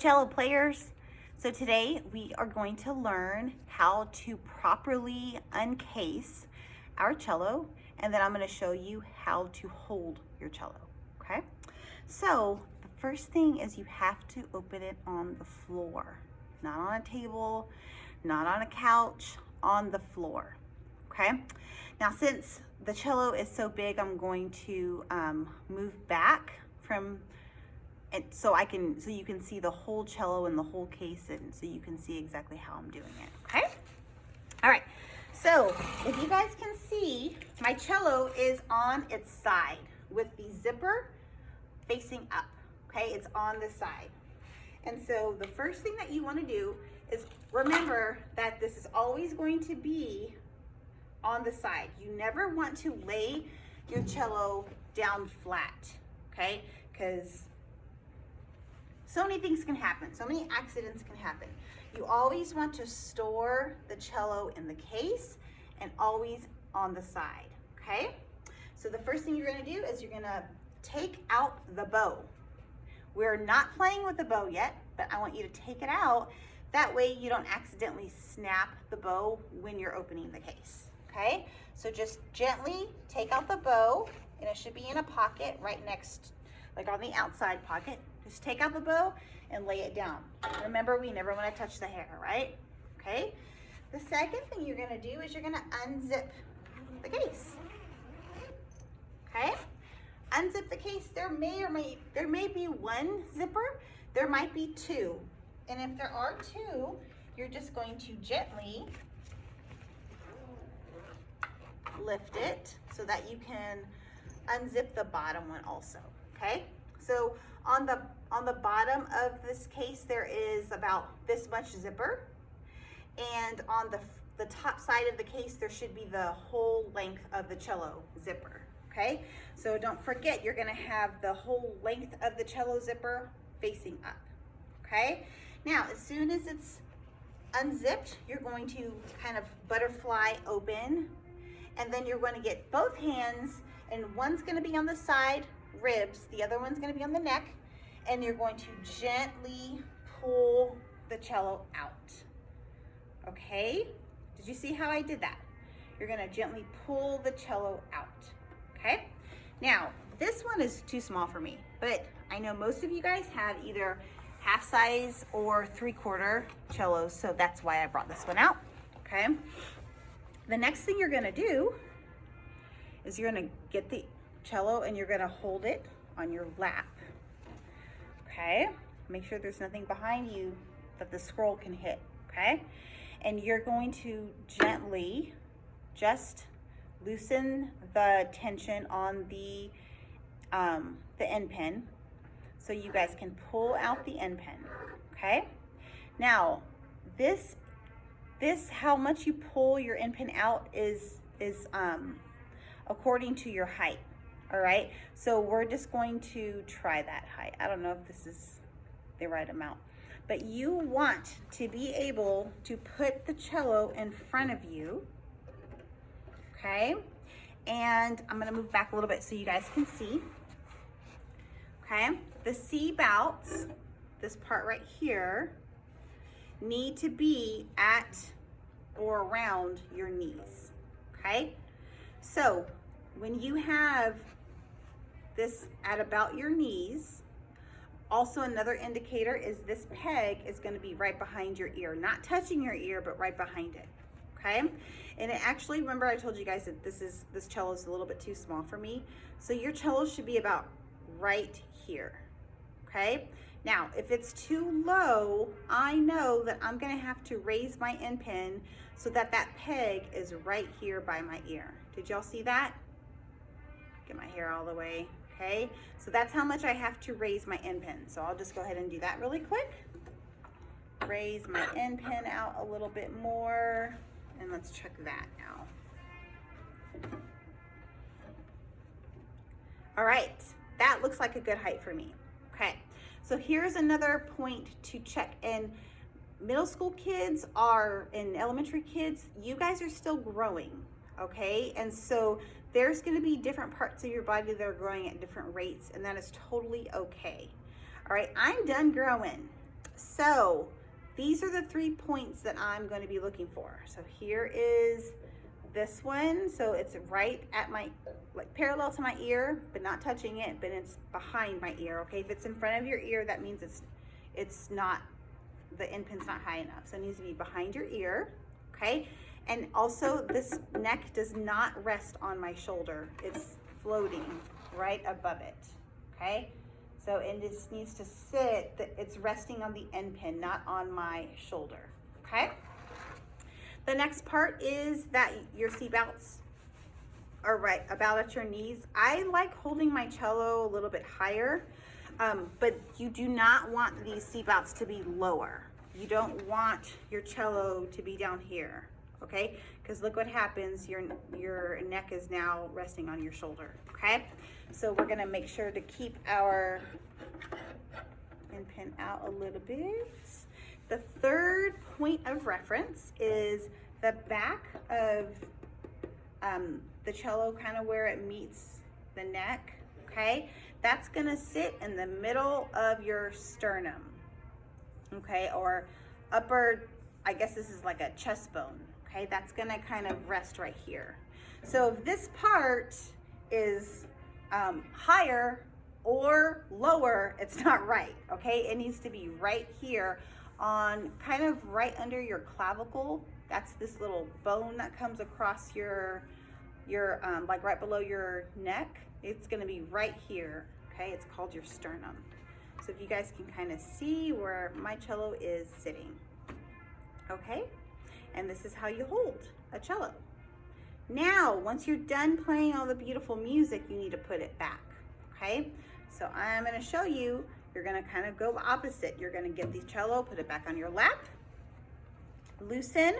cello players. So today we are going to learn how to properly uncase our cello, and then I'm going to show you how to hold your cello, okay? So the first thing is you have to open it on the floor, not on a table, not on a couch, on the floor, okay? Now since the cello is so big, I'm going to move back from and so you can see the whole cello and the whole case, and so you can see exactly how I'm doing it, okay? All right, so if you guys can see, my cello is on its side with the zipper facing up, okay? It's on the side. And so the first thing that you want to do is remember that this is always going to be on the side. You never want to lay your cello down flat, okay? Because so many things can happen. So many accidents can happen. You always want to store the cello in the case and always on the side, okay? So the first thing you're gonna do is you're gonna take out the bow. We're not playing with the bow yet, but I want you to take it out. That way you don't accidentally snap the bow when you're opening the case, okay? So just gently take out the bow, and it should be in a pocket right next, like on the outside pocket. Just take out the bow and lay it down. Remember, we never want to touch the hair, right? Okay. The second thing you're going to do is you're going to unzip the case. Okay. Unzip the case. There may be one zipper. There might be two. And if there are two, you're just going to gently lift it so that you can unzip the bottom one also. Okay. So on the bottom of this case, there is about this much zipper, and on the top side of the case, there should be the whole length of the cello zipper, okay? So don't forget, you're gonna have the whole length of the cello zipper facing up, okay? Now, as soon as it's unzipped, you're going to kind of butterfly open, and then you're going to get both hands, and one's gonna be on the side ribs, the other one's going to be on the neck, and you're going to gently pull the cello out. Okay? Did you see how I did that? You're going to gently pull the cello out. Okay? Now, this one is too small for me, but I know most of you guys have either half size or 3/4 cellos, so that's why I brought this one out. Okay? The next thing you're going to do is you're going to get the cello and you're going to hold it on your lap. Okay? Make sure there's nothing behind you that the scroll can hit. Okay? And you're going to gently just loosen the tension on the end pin so you guys can pull out the end pin. Okay? Now, this how much you pull your end pin out is according to your height. All right, so we're just going to try that height. I don't know if this is the right amount, but you want to be able to put the cello in front of you, okay? And I'm gonna move back a little bit so you guys can see, okay? The C bouts, this part right here, need to be at or around your knees, okay? So when you have this at about your knees, also another indicator is this peg is going to be right behind your ear, not touching your ear, but right behind it. Okay? And it actually, remember I told you guys that this cello is a little bit too small for me, so your cello should be about right here. Okay? Now, if it's too low, I know that I'm going to have to raise my end pin so that that peg is right here by my ear. Did y'all see that? Get my hair all the way. Okay, so that's how much I have to raise my end pin. So I'll just go ahead and do that really quick. Raise my end pin out a little bit more, and let's check that now. All right, that looks like a good height for me. Okay, so here's another point to check. And middle school kids and elementary kids, you guys are still growing, okay? And so there's going to be different parts of your body that are growing at different rates, and that is totally okay. All right, I'm done growing. So these are the 3 points that I'm going to be looking for. So here is this one. So it's right at my, like parallel to my ear, but not touching it, but it's behind my ear. Okay, if it's in front of your ear, that means it's not, the end pin's not high enough. So it needs to be behind your ear. Okay, and also this neck does not rest on my shoulder. It's floating right above it. Okay, so it just needs to sit, it's resting on the end pin, not on my shoulder. Okay, the next part is that your seat belts are right about at your knees. I like holding my cello a little bit higher, but you do not want these seat belts to be lower. You don't want your cello to be down here, okay? Because look what happens, your neck is now resting on your shoulder, okay? So we're gonna make sure to keep our end pin out a little bit. The third point of reference is the back of the cello, kind of where it meets the neck, okay? That's gonna sit in the middle of your sternum, okay? Or upper, I guess this is like a chest bone, okay? That's gonna kind of rest right here. So if this part is higher or lower, it's not right, okay? It needs to be right here on, kind of right under your clavicle. That's this little bone that comes across your like right below your neck. It's gonna be right here, okay? It's called your sternum. So if you guys can kind of see where my cello is sitting, okay? And this is how you hold a cello. Now, once you're done playing all the beautiful music, you need to put it back, okay? So I'm gonna show you, you're gonna kind of go opposite. You're gonna get the cello, put it back on your lap, loosen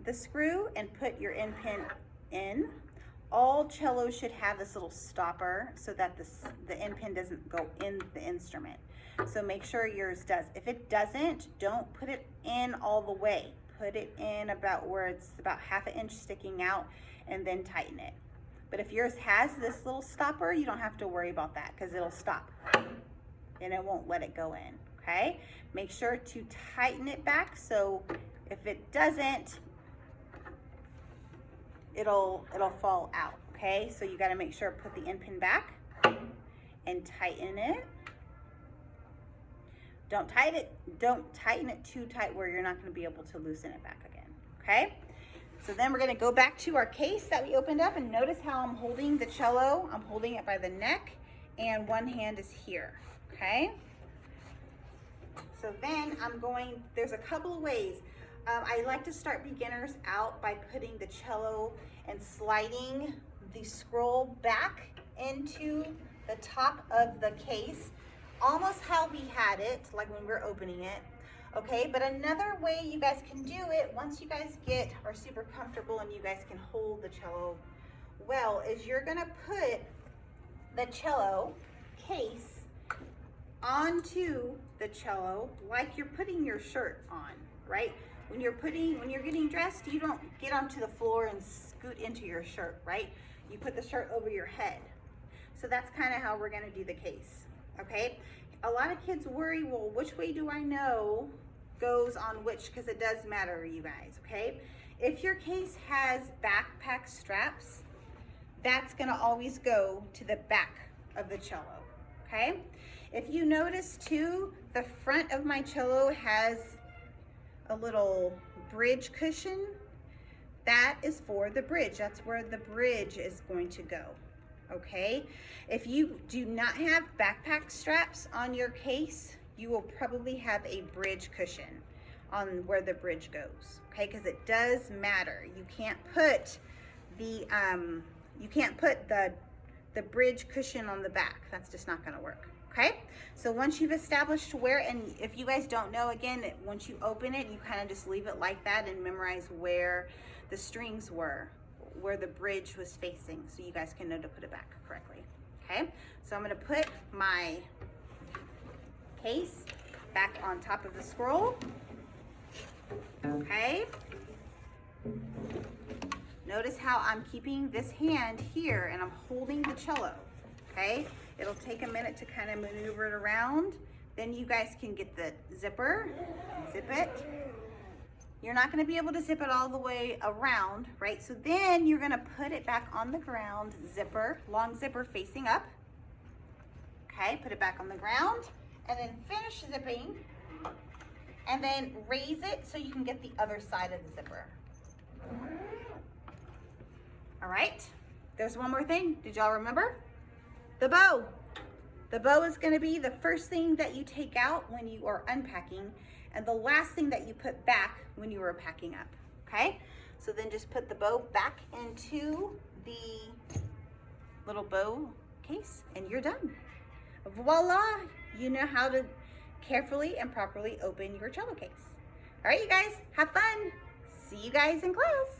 the screw and put your end pin in. All cellos should have this little stopper so that the end pin doesn't go in the instrument. So make sure yours does. If it doesn't, don't put it in all the way. Put it in about where it's about ½ inch sticking out and then tighten it. But if yours has this little stopper, you don't have to worry about that because it'll stop and it won't let it go in, okay? Make sure to tighten it back, so if it doesn't, it'll fall out, okay? So you gotta make sure, put the end pin back and tighten it. Don't tighten it too tight where you're not gonna be able to loosen it back again, okay? So then we're gonna go back to our case that we opened up, and notice how I'm holding the cello. I'm holding it by the neck and one hand is here, okay? So then there's a couple of ways. I like to start beginners out by putting the cello and sliding the scroll back into the top of the case, almost how we had it, like when we're opening it, okay? But another way you guys can do it, once you guys are super comfortable and you guys can hold the cello well, is you're gonna put the cello case onto the cello like you're putting your shirt on, right? When you're getting dressed, you don't get onto the floor and scoot into your shirt, right? You put the shirt over your head. So that's kind of how we're gonna do the case, okay? A lot of kids worry, well, which way do I know goes on which, because it does matter, you guys, okay? If your case has backpack straps, that's gonna always go to the back of the cello, okay? If you notice too, the front of my cello has a little bridge cushion. That is for the bridge. That's where the bridge is going to go, okay? If you do not have backpack straps on your case, you will probably have a bridge cushion on where the bridge goes, okay? Because it does matter. You can't put the bridge cushion on the back. That's just not gonna work. Okay, so once you've established where, and if you guys don't know, again, once you open it, you kind of just leave it like that and memorize where the strings were, where the bridge was facing, so you guys can know to put it back correctly. Okay, so I'm going to put my case back on top of the scroll. Okay, notice how I'm keeping this hand here and I'm holding the cello. Okay, it'll take a minute to kind of maneuver it around. Then you guys can get the zipper, zip it. You're not gonna be able to zip it all the way around, right? So then you're gonna put it back on the ground, zipper, long zipper facing up. Okay, put it back on the ground and then finish zipping and then raise it so you can get the other side of the zipper. All right, there's one more thing. Did y'all remember? The bow. The bow is gonna be the first thing that you take out when you are unpacking and the last thing that you put back when you are packing up, okay? So then just put the bow back into the little bow case and you're done. Voila, you know how to carefully and properly open your cello case. All right, you guys, have fun. See you guys in class.